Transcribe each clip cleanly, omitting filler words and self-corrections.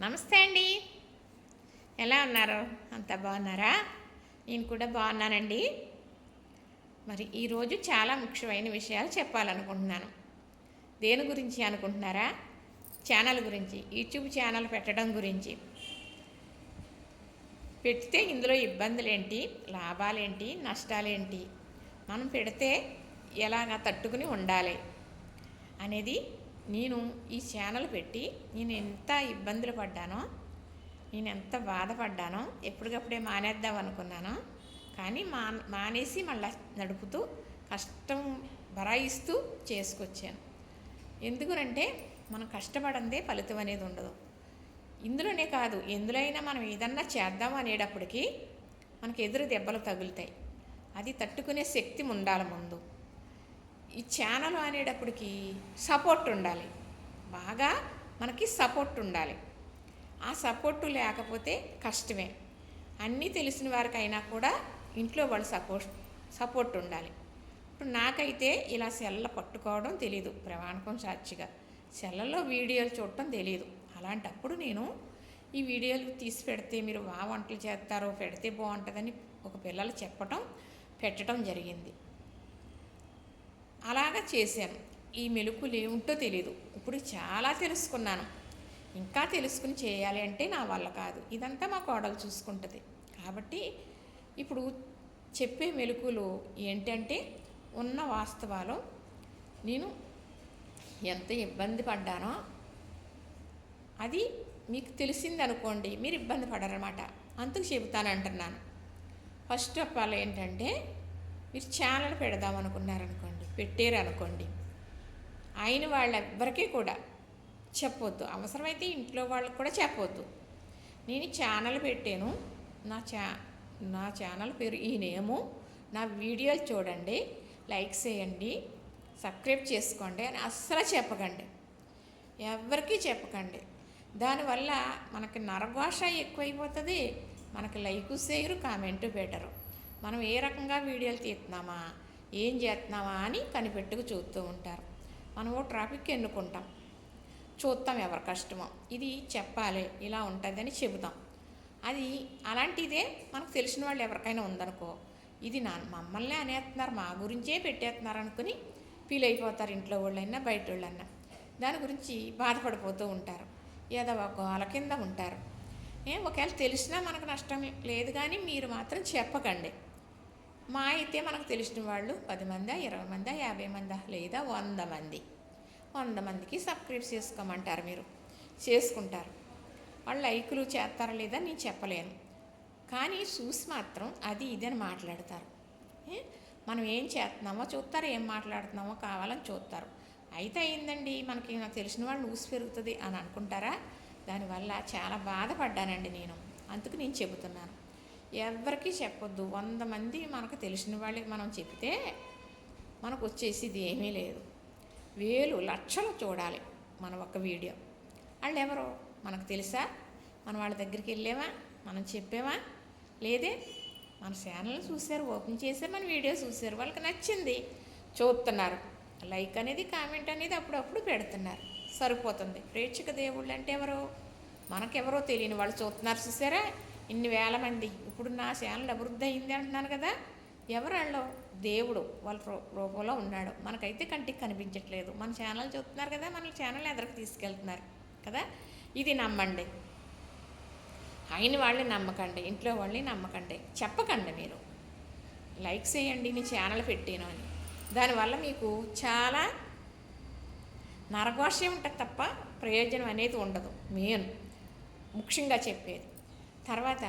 నమస్తే అండి. ఎలా ఉన్నారు? అంతా బాగున్నారా? నేను కూడా బాగున్నానండి. మరి ఈరోజు చాలా ముఖ్యమైన విషయాలు చెప్పాలనుకుంటున్నాను. దేని గురించి అనుకుంటున్నారా? ఛానల్ గురించి, యూట్యూబ్ ఛానల్ పెట్టడం గురించి. పెడితే ఇందులో ఇబ్బందులేంటి, లాభాలేంటి, నష్టాలేంటి, మనం పెడితే ఎలాగ తట్టుకుని ఉండాలి అనేది నేను ఈ ఛానల్ పెట్టి నేను ఎంత ఇబ్బందులు పడ్డానో, నేను ఎంత బాధపడ్డానో, ఎప్పటికప్పుడే మానేద్దాం అనుకున్నానో, కానీ మానేసి మళ్ళీ నడుపుతూ కష్టం భరాయిస్తూ చేసుకొచ్చాను. ఎందుకంటే మనం కష్టపడందే ఫలితం అనేది ఉండదు. ఇందులోనే కాదు, ఎందులో అయినా మనం ఏదన్నా చేద్దాం అనేటప్పటికీ మనకి ఎదురు దెబ్బలు తగులుతాయి. అది తట్టుకునే శక్తి ఉండాలి ముందు. ఈ ఛానల్ అనేటప్పటికి సపోర్ట్ ఉండాలి, బాగా మనకి సపోర్ట్ ఉండాలి. ఆ సపోర్టు లేకపోతే కష్టమే. అన్నీ తెలిసిన వారికైనా కూడా ఇంట్లో వాళ్ళు సపోర్ట్ ఉండాలి. ఇప్పుడు నాకైతే ఇలా సెల్ల పట్టుకోవడం తెలీదు, ప్రమాణకం సాక్షిగా సెల్లలో వీడియోలు చూడటం తెలియదు. అలాంటప్పుడు నేను ఈ వీడియోలు తీసి పెడితే మీరు వంటలు చేస్తారో పెడితే బాగుంటుందని ఒక పిల్లలు పెట్టడం జరిగింది. అలాగా చేశాను. ఈ మెలకువలు ఏమిటో తెలీదు. ఇప్పుడు చాలా తెలుసుకున్నాను. ఇంకా తెలుసుకుని చేయాలి అంటే నా వల్ల కాదు. ఇదంతా మా కోడలు చూసుకుంటుంది. కాబట్టి ఇప్పుడు చెప్పే మెలకువలు ఏంటంటే, ఉన్న వాస్తవాలు నేను ఎంత ఇబ్బంది పడ్డానో అది మీకు తెలిసింది అనుకోండి, మీరు ఇబ్బంది పడరన్నమాట. అందుకు చెబుతానంటున్నాను. ఫస్ట్ ఆఫ్ ఆల్ ఏంటంటే, మీరు ఛానల్ పెడదామనుకున్నారనుకోండి, పెట్టారనుకోండి, అయిన వాళ్ళెవ్వరికీ కూడా చెప్పొద్దు. అవసరమైతే ఇంట్లో వాళ్ళకి కూడా చెప్పొద్దు. నేను ఛానల్ పెట్టాను, నా ఛానల్ పేరు ఈ నేము, నా వీడియోలు చూడండి, లైక్ చేయండి, సబ్స్క్రైబ్ చేసుకోండి అని అస్సలు చెప్పకండి. ఎవరికీ చెప్పకండి. దానివల్ల మనకి నరఘోష ఎక్కువైపోతుంది. మనకి లైకు చేయరు, కామెంటు పెట్టరు. మనం ఏ రకంగా వీడియోలు తీస్తున్నామా, ఏం చేస్తున్నామా అని కనిపెట్టుకు చూస్తూ ఉంటారు. మనము ట్రాఫిక్ ఎన్నుకుంటాం, చూస్తాం ఎవరి కష్టమో. ఇది చెప్పాలి, ఇలా ఉంటుందని చెబుతాం. అది అలాంటిదే మనకు తెలిసిన వాళ్ళు ఎవరికైనా ఉందనుకో, ఇది మమ్మల్ని అనేస్తున్నారు, మా గురించే పెట్టేస్తున్నారు అనుకుని ఫీల్ అయిపోతారు. ఇంట్లో వాళ్ళైనా బయట వాళ్ళన్నా దాని గురించి బాధపడిపోతూ ఉంటారు. ఏదో ఒక గోల కింద ఉంటారు. ఒకవేళ తెలిసినా మనకు నష్టం లేదు, కానీ మీరు మాత్రం చెప్పకండి. మా అయితే మనకు తెలిసిన వాళ్ళు 10 మందా, 20 మందా, 50 మందా, లేదా 100 మందికి సబ్స్క్రైబ్ చేసుకోమంటారు. మీరు చేసుకుంటారు. వాళ్ళు లైకులు చేస్తారా లేదా నేను చెప్పలేను, కానీ చూసి మాత్రం అది ఇదని మాట్లాడతారు. మనం ఏం చేస్తున్నామో చూస్తారు, ఏం మాట్లాడుతున్నామో కావాలని చూస్తారు. అయితే అయిందండి, మనకి నాకు తెలిసిన వాళ్ళు ఊసి పెరుగుతుంది అని అనుకుంటారా? దానివల్ల చాలా బాధపడ్డానండి నేను. అందుకు నేను చెబుతున్నాను, ఎవరికీ చెప్పొద్దు. 100 మంది మనకు తెలిసిన వాళ్ళకి మనం చెప్తే మనకు వచ్చేసిది ఏమీ లేదు. వేలు లక్షలు చూడాలి మన ఒక్క వీడియో. వాళ్ళు ఎవరో మనకు తెలుసా? మనం వాళ్ళ దగ్గరికి వెళ్ళామా, మనం చెప్పామా? లేదే. మన ఛానల్ చూశారు, ఓపెన్ చేశారు, మన వీడియో చూశారు, వాళ్ళకి నచ్చింది, చూస్తున్నారు. లైక్ అనేది, కామెంట్ అనేది అప్పుడప్పుడు పెడుతున్నారు, సరిపోతుంది. ప్రేక్షక దేవుళ్ళు అంటే ఎవరో మనకెవరో తెలియని వాళ్ళు చూస్తున్నారు. చూసారా, ఇన్ని వేల మంది. ఇప్పుడు నా ఛానల్ అభివృద్ధి అయింది అంటున్నాను కదా, ఎవరు వాళ్ళు? దేవుడు వాళ్ళ రూపంలో ఉన్నాడు. మనకైతే కంటికి కనిపించట్లేదు. మన ఛానల్ చూస్తున్నారు కదా, మన ఛానల్ ఎదరికి తీసుకెళ్తున్నారు కదా. ఇది నమ్మండి. అయిన వాళ్ళని నమ్మకండి, ఇంట్లో వాళ్ళని నమ్మకండి. చెప్పకండి మీరు లైక్ చేయండి నీ ఛానల్ పెట్టాను అని. దానివల్ల మీకు చాలా నరఘోషం ఉంటుంది తప్ప ప్రయోజనం అనేది ఉండదు. ముఖ్యంగా చెప్పేది. తర్వాత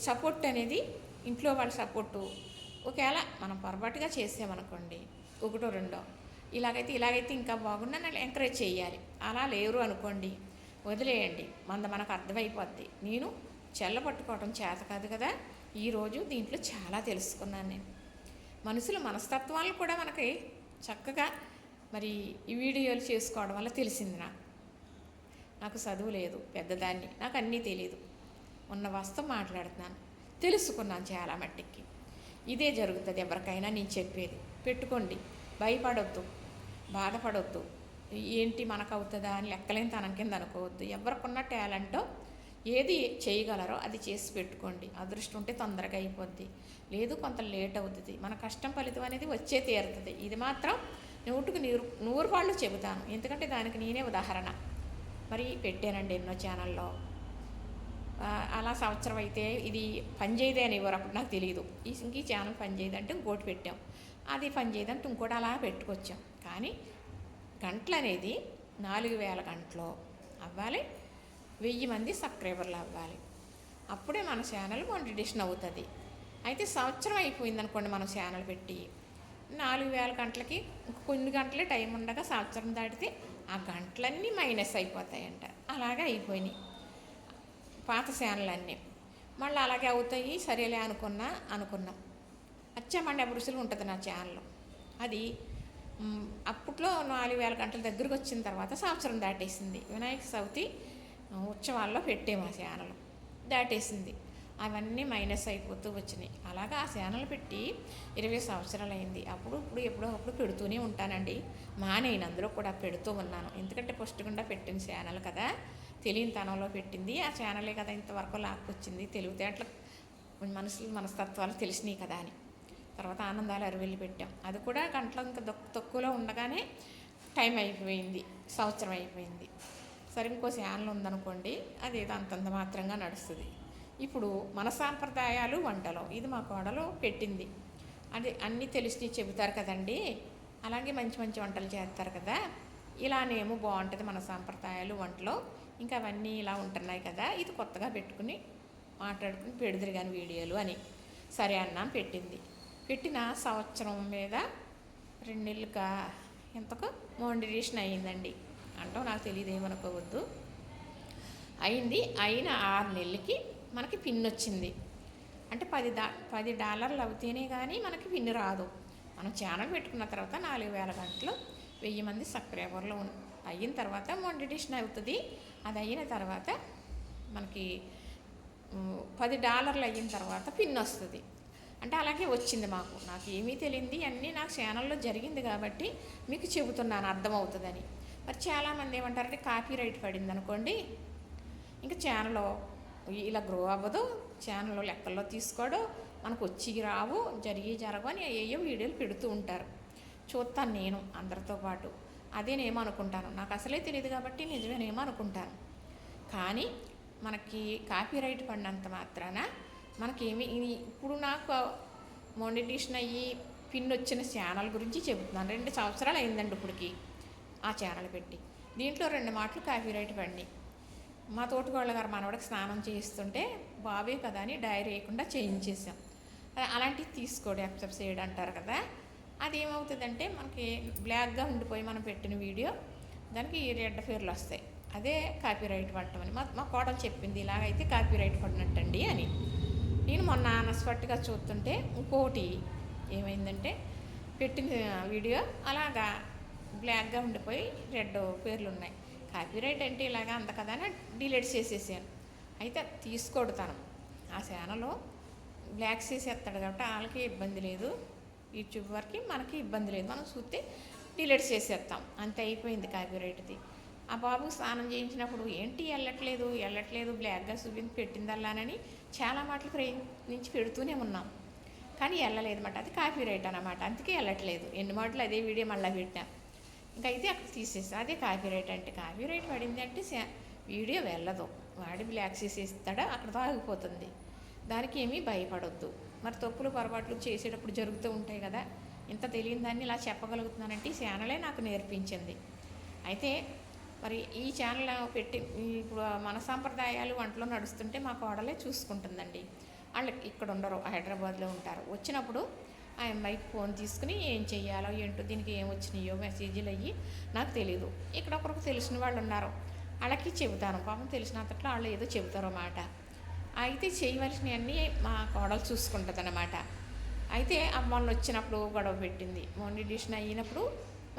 సపోర్ట్ అనేది, ఇంట్లో వాళ్ళ సపోర్టు ఒకవేళ మనం పొరపాటుగా చేసామనుకోండి, ఒకటో రెండో ఇలాగైతే ఇంకా బాగున్నా నన్ను ఎంకరేజ్ చేయాలి. అలా లేరు అనుకోండి, వదిలేయండి. మనకు అర్థమైపోద్ది. నేను చెల్ల పట్టుకోవడం చేత కాదు కదా. ఈరోజు దీంట్లో చాలా తెలుసుకున్నాను నేను. మనుషుల మనస్తత్వాలు కూడా మనకి చక్కగా మరి ఈ వీడియోలు చేసుకోవడం వల్ల తెలిసింది. నాకు చదువు లేదు, పెద్దదాన్ని, నాకు అన్నీ తెలియదు. ఉన్న వాస్తవం మాట్లాడుతున్నాను, తెలుసుకున్నాను చాలా మట్టికి. ఇదే జరుగుతుంది ఎవరికైనా నేను చెప్పేది. పెట్టుకోండి, భయపడొద్దు, బాధపడొద్దు. ఏంటి మనకు అవుతుందా అని లెక్కలేని తనం కింద అనుకోవద్దు. ఎవరికున్న టాలెంటో ఏది చేయగలరో అది చేసి పెట్టుకోండి. అదృష్టం ఉంటే తొందరగా అయిపోద్ది, లేదు కొంత లేట్ అవుతుంది. మన కష్టం ఫలితం అనేది వచ్చే తీరుతుంది. ఇది మాత్రం 100కు 100 వాళ్ళు చెబుతాను, ఎందుకంటే దానికి నేనే ఉదాహరణ. మరి పెట్టానండి ఎన్నో ఛానల్లో. అలా సంవత్సరం అయితే ఇది పని చేయదే అనేవారు, అప్పుడు నాకు తెలియదు. ఈ ఛానల్ పని చేయదంటే ఇంకోటి పెట్టాం, అది పని చేయదంటే ఇంకోటి, అలా పెట్టుకొచ్చాం. కానీ గంటలు అనేది 4000 గంటలు అవ్వాలి, 1000 మంది సబ్స్క్రైబర్లు అవ్వాలి. అప్పుడే మన ఛానల్ మానిటైజేషన్ అవుతుంది. అయితే సంవత్సరం అయిపోయింది అనుకోండి మనం ఛానల్ పెట్టి, 4000 గంటలకి కొన్ని గంటలే టైం ఉండగా సంవత్సరం దాటితే ఆ గంటలన్నీ మైనస్ అయిపోతాయంట. అలాగే అయిపోయినాయి పాత ఛానల్ అన్నీ. మళ్ళీ అలాగే అవుతాయి, సరేలే అనుకున్నాం. అచ్చామండి అభిరుచులు ఉంటుంది నా ఛానల్. అది అప్పట్లో 4000 గంటల దగ్గరకు వచ్చిన తర్వాత సంవత్సరం దాటేసింది. వినాయక చవితి ఉత్సవాల్లో పెట్టాము ఆ ఛానల్, దాటేసింది. అవన్నీ మైనస్ అయిపోతూ వచ్చినాయి. అలాగా ఆ ఛానల్ పెట్టి 20 సంవత్సరాలు అయింది. ఇప్పుడు ఎప్పుడో పెడుతూనే ఉంటానండి. మానేను, అందులో కూడా పెడుతూ ఉన్నాను. ఎందుకంటే ఫస్ట్ గుండా పెట్టిన ఛానల్ కదా, తెలియని తనంలో పెట్టింది ఆ ఛానలే కదా ఇంతవరకు లాక్కొచ్చింది. తెలివితేటలు మనస్తత్వాలు తెలిసినాయి కదా అని తర్వాత ఆనందాలు అరవెల్లి పెట్టాం. అది కూడా గంటలు ఇంకా తక్కువలో ఉండగానే టైం అయిపోయింది, సంవత్సరం అయిపోయింది. సరే ఇంకో ఛానల్ ఉందనుకోండి, అదేదో అంతంత మాత్రంగా నడుస్తుంది. ఇప్పుడు మన సాంప్రదాయాలు వంటలు, ఇది మా కోడలు పెట్టింది. అది అన్నీ తెలిసి చెబుతారు కదండి, అలాగే మంచి మంచి వంటలు చేస్తారు కదా, ఇలానేమో బాగుంటుంది మన సాంప్రదాయాలు వంటలు, ఇంకా అవన్నీ ఇలా ఉంటున్నాయి కదా, ఇది కొత్తగా పెట్టుకుని మాట్లాడుకుని పెడుదురు కానీ వీడియోలు అని. సరే అన్నాం, పెట్టిన సంవత్సరం మీద 2 నెలలుగా ఎంతకు మానిటైజేషన్ అయ్యిందండి. అంటాం నాకు తెలియదు, ఏమనుకోవద్దు. అయిన 6 నెలలకి మనకి పిన్ వచ్చింది. అంటే $10 అవుతేనే కానీ మనకి పిన్ రాదు. మనం ఛానల్ పెట్టుకున్న తర్వాత 4000 గంటలు 1000 మంది సబ్స్క్రైబర్లు అయిన తర్వాత మానిటైజేషన్ అవుతుంది. అది అయిన తర్వాత మనకి $10 అయిన తర్వాత పిన్ వస్తుంది. అంటే అలాగే వచ్చింది మాకు. నాకు ఏమీ తెలియంది, అన్నీ నాకు ఛానల్లో జరిగింది కాబట్టి మీకు చెబుతున్నాను, అర్థమవుతుందని. మరి చాలామంది ఏమంటారంటే కాపీరైట్ పడింది అనుకోండి, ఇంకా ఛానల్ ఇలా గ్రో అవ్వదు, ఛానల్లో లెక్కల్లో తీసుకోడు, మనకు వచ్చి రావు, జరగవు అని ఏయో వీడియోలు పెడుతూ ఉంటారు. చూస్తాను నేను అందరితో పాటు, అదేనేమో అనుకుంటాను. నాకు అసలే తెలియదు కాబట్టి నిజమేనేమో అనుకుంటాను. కానీ మనకి కాపీరైట్ పడినంత మాత్రాన మనకేమి, ఇప్పుడు నాకు మానిటైజేషన్ అయ్యి పిన్ వచ్చిన ఛానల్ గురించి చెబుతున్నాను. 2 సంవత్సరాలు అయిందండి ఇప్పటికి ఆ ఛానల్ పెట్టి. దీంట్లో 2 మాటలు కాపీరైట్ పడినాయి. మా తోటికోళ్ళ గారు మనవడికి స్నానం చేయిస్తుంటే బాబే కదా అని డైరీ వేయకుండా చేయించేసాం. అలాంటివి తీసుకోడు, యాక్సెప్ట్ చేయడం అంటారు కదా. అది ఏమవుతుందంటే మనకి బ్లాక్గా ఉండిపోయి మనం పెట్టిన వీడియో దానికి రెడ్ పేర్లు వస్తాయి. అదే కాపీరైట్ పడటం అని మా కోడలు చెప్పింది, ఇలాగైతే కాపీరైట్ పడినట్టండి అని. నేను మొన్న అనస్పట్టుగా చూస్తుంటే ఇంకోటి ఏమైందంటే, పెట్టిన వీడియో అలాగా బ్లాక్గా ఉండిపోయి రెడ్ పేర్లు ఉన్నాయి. కాపీరైట్ అంటే ఇలాగా అంత కదా అని డిలీట్ చేసేసాను. అయితే తీసుకోడు తను, ఆ ఛానల్లో బ్లాక్ చేసేస్తాడు కాబట్టి వాళ్ళకి ఇబ్బంది లేదు, యూట్యూబ్ వరకు మనకి ఇబ్బంది లేదు, మనం చూస్తే డిలీట్ చేసేస్తాం, అంతే అయిపోయింది కాపీరైట్ది. ఆ బాబు స్నానం చేయించినప్పుడు ఏంటి వెళ్ళట్లేదు బ్లాక్గా చూపించి పెట్టిందల్లానని చాలా మాటలు ప్రయత్నించి పెడుతూనే ఉన్నాం, కానీ వెళ్ళలేదు అన్నమాట. అది కాపీరైట్ అన్నమాట, అందుకే వెళ్ళట్లేదు. ఎన్ని మాటలు అదే వీడియో మళ్ళీ పెట్టాం, ఇంకైతే అక్కడ తీసేస్తాం. అదే కాపీరైట్ అంటే. కాపీరైట్ పడింది అంటే వీడియో వెళ్ళదు, వాడి బ్లాక్ చేసేస్తాడో అక్కడతో ఆగిపోతుంది. దానికి ఏమీ భయపడొద్దు. మరి తప్పులు పొరపాట్లు చేసేటప్పుడు జరుగుతూ ఉంటాయి కదా, ఇంత తెలియని దాన్ని ఇలా చెప్పగలుగుతున్నానంటే ఈ ఛానలే నాకు నేర్పించింది. అయితే మరి ఈ ఛానల్ పెట్టి ఇప్పుడు మన సాంప్రదాయాలు వంటలో నడుస్తుంటే మా కోడలే చూసుకుంటుందండి. వాళ్ళు ఇక్కడ ఉండరు, హైదరాబాద్లో ఉంటారు. వచ్చినప్పుడు ఆ అమ్మాయికి ఫోన్ తీసుకుని ఏం చెయ్యాలో ఏంటో, దీనికి ఏం వచ్చినాయో మెసేజ్లు అయ్యి నాకు తెలియదు. ఇక్కడ ఒకరికి తెలిసిన వాళ్ళు ఉన్నారు, వాళ్ళకి చెబుతాను. పాపం తెలిసినంతట్లో వాళ్ళు ఏదో చెబుతారో మాట. అయితే చేయవలసినవన్నీ మా కోడలు చూసుకుంటుంది అన్నమాట. అయితే అమ్మోళ్ళు వచ్చినప్పుడు గొడవ పెట్టింది. మానిటైజేషన్ అయినప్పుడు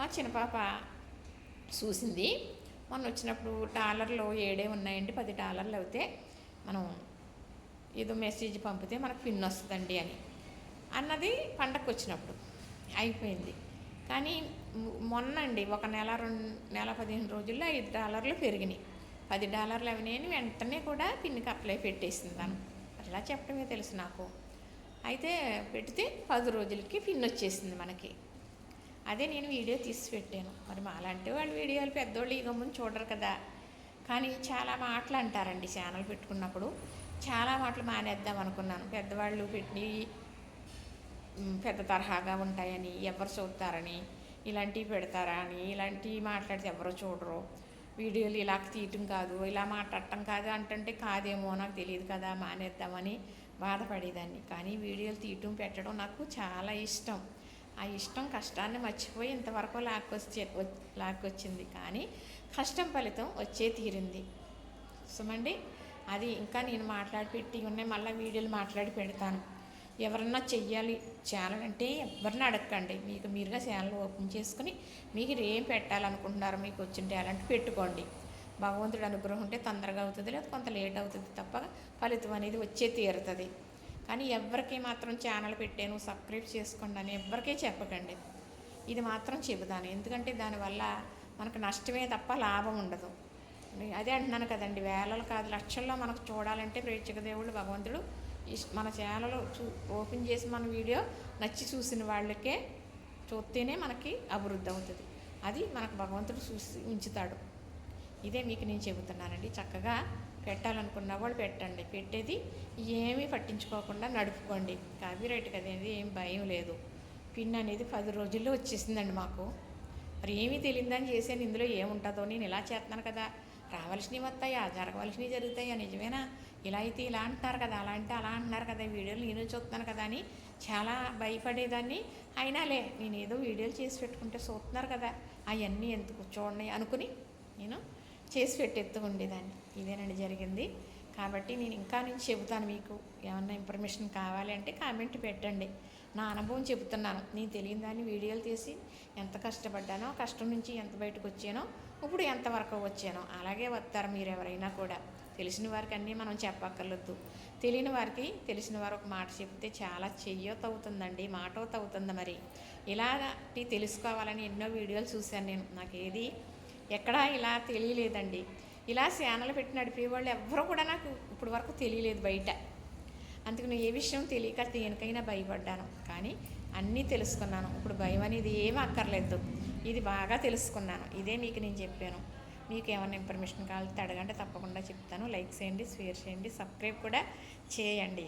మా చిన్నపాప చూసింది. మొన్న వచ్చినప్పుడు $7 ఉన్నాయండి, $10 అవుతే మనం ఏదో మెసేజ్ పంపితే మనకు పిన్ వస్తుందండి అని అన్నది. పండగకు వచ్చినప్పుడు అయిపోయింది. కానీ మొన్నండి ఒక నెల 15 రోజుల్లో $5 పెరిగినాయి. $10 అవినేని వెంటనే కూడా పిన్నికి అప్లై పెట్టేసింది తను. అట్లా చెప్పడమే తెలుసు నాకు. అయితే పెడితే 10 రోజులకి పిన్ వచ్చేసింది మనకి. అదే నేను వీడియో తీసి పెట్టాను. మరి మాలాంటి వాళ్ళు వీడియోలు పెద్దోళ్ళు ఈ గమ్ముని చూడరు కదా. కానీ చాలా మాటలు అంటారండి ఛానల్ పెట్టుకున్నప్పుడు. చాలా మాటలు మానేద్దాం అనుకున్నాను. పెద్దవాళ్ళు పెట్టి పెద్ద తరహాగా ఉంటాయని, ఎవరు చూస్తారని, ఇలాంటివి పెడతారా అని, ఇలాంటివి మాట్లాడితే ఎవరో చూడరు, వీడియోలు ఇలా తీయటం కాదు, ఇలా మాట్లాడటం కాదు అంటుంటే కాదేమో నాకు తెలియదు కదా మానేద్దామని బాధపడేదాన్ని. కానీ వీడియోలు తీయటం పెట్టడం నాకు చాలా ఇష్టం. ఆ ఇష్టం కష్టాన్ని మర్చిపోయి ఇంతవరకు లాక్కొచ్చింది. కానీ కష్టం ఫలితం వచ్చే తీరింది సుమండి. అది ఇంకా నేను మాట్లాడి పెట్టి ఉన్నాయి, మళ్ళీ వీడియోలు మాట్లాడి పెడతాను. ఎవరన్నా చెయ్యాలి ఛానల్ అంటే ఎవరిని అడగండి, మీకు మీరుగా ఛానల్ ఓపెన్ చేసుకుని మీకు ఏం పెట్టాలనుకుంటున్నారో మీకు వచ్చిన టాలెంట్ పెట్టుకోండి. భగవంతుడు అనుగ్రహం ఉంటే తొందరగా అవుతుంది, లేదా కొంత లేట్ అవుతుంది తప్ప ఫలితం అనేది వచ్చే తీరుతుంది. కానీ ఎవరికి మాత్రం ఛానల్ పెట్టాను సబ్స్క్రైబ్ చేసుకోండి అని ఎవరికీ చెప్పకండి. ఇది మాత్రం చెబుతాను, ఎందుకంటే దానివల్ల మనకు నష్టమే తప్ప లాభం ఉండదు. అదే అంటున్నాను కదండి, వేలలు కాదు లక్షల్లో మనకు చూడాలంటే ప్రేక్షక దేవుడు భగవంతుడు మన ఛానల్ ఓపెన్ చేసి మన వీడియో నచ్చి చూసిన వాళ్ళకే చూస్తేనే మనకి అభివృద్ధి అవుతుంది. అది మనకు భగవంతుడు చూసి ఉంచుతాడు. ఇదే మీకు నేను చెబుతున్నానండి. చక్కగా పెట్టాలనుకున్న వాళ్ళు పెట్టండి. పెట్టేది ఏమీ పట్టించుకోకుండా నడుపుకోండి. కాపీరైట్ కదేది ఏం భయం లేదు. పిన్ అనేది 10 రోజుల్లో వచ్చేసిందండి మాకు. మరి ఏమీ తెలియదని చేసాను, ఇందులో ఏముంటుందో, నేను ఇలా చేస్తున్నాను కదా, రావాల్సినవి వస్తాయా, జరగవలసినవి జరుగుతాయా, నిజమేనా, ఇలా అయితే ఇలా అంటున్నారు కదా, అలా అంటే అలా అంటున్నారు కదా, వీడియోలు నేను చూస్తున్నాను కదా అని చాలా భయపడేదాన్ని. అయినాలే నేను ఏదో వీడియోలు చేసి పెట్టుకుంటే చూస్తున్నారు కదా, అవన్నీ ఎందుకు చూడండి అనుకుని నేను చేసి పెట్టేస్తూ ఉండేదాన్ని. ఇదేనండి జరిగింది. కాబట్టి నేను ఇంకా నుంచి చెబుతాను. మీకు ఏమన్నా ఇన్ఫర్మేషన్ కావాలి అంటే కామెంట్ పెట్టండి. నా అనుభవం చెబుతున్నాను. నేను తెలియని దాన్ని వీడియోలు తీసి ఎంత కష్టపడ్డానో, కష్టం నుంచి ఎంత బయటకు వచ్చానో, ఇప్పుడు ఎంతవరకు వచ్చానో అలాగే వస్తారు మీరు ఎవరైనా కూడా. తెలిసిన వారికి అన్నీ మనం చెప్పక్కర్లేదు. తెలియని వారికి తెలిసిన వారు ఒక మాట చెప్తే చాలా చెయ్యత అవుతుందండి, మాటవుత అవుతుంది. మరి ఇలాంటి తెలుసుకోవాలని ఎన్నో వీడియోలు చూశాను నేను. నాకు ఏది ఎక్కడా ఇలా తెలియలేదండి. ఇలా ఛానల్ పెట్టి నడిపేవాళ్ళు ఎవ్వరూ కూడా నాకు ఇప్పుడు వరకు తెలియలేదు బయట. అందుకని ఏ విషయం తెలియక దేనికైనా భయపడ్డాను. కానీ అన్నీ తెలుసుకున్నాను. ఇప్పుడు భయం అనేది ఏమీ అక్కర్లేదు. ఇది బాగా తెలుసుకున్నాను. ఇదే మీకు నేను చెప్పాను. మీకు ఏమైనా ఇన్ఫర్మేషన్ కావాలంటే అడగండి, తప్పకుండా చెప్తాను. లైక్ చేయండి, షేర్ చేయండి, సబ్స్క్రైబ్ కూడా చేయండి.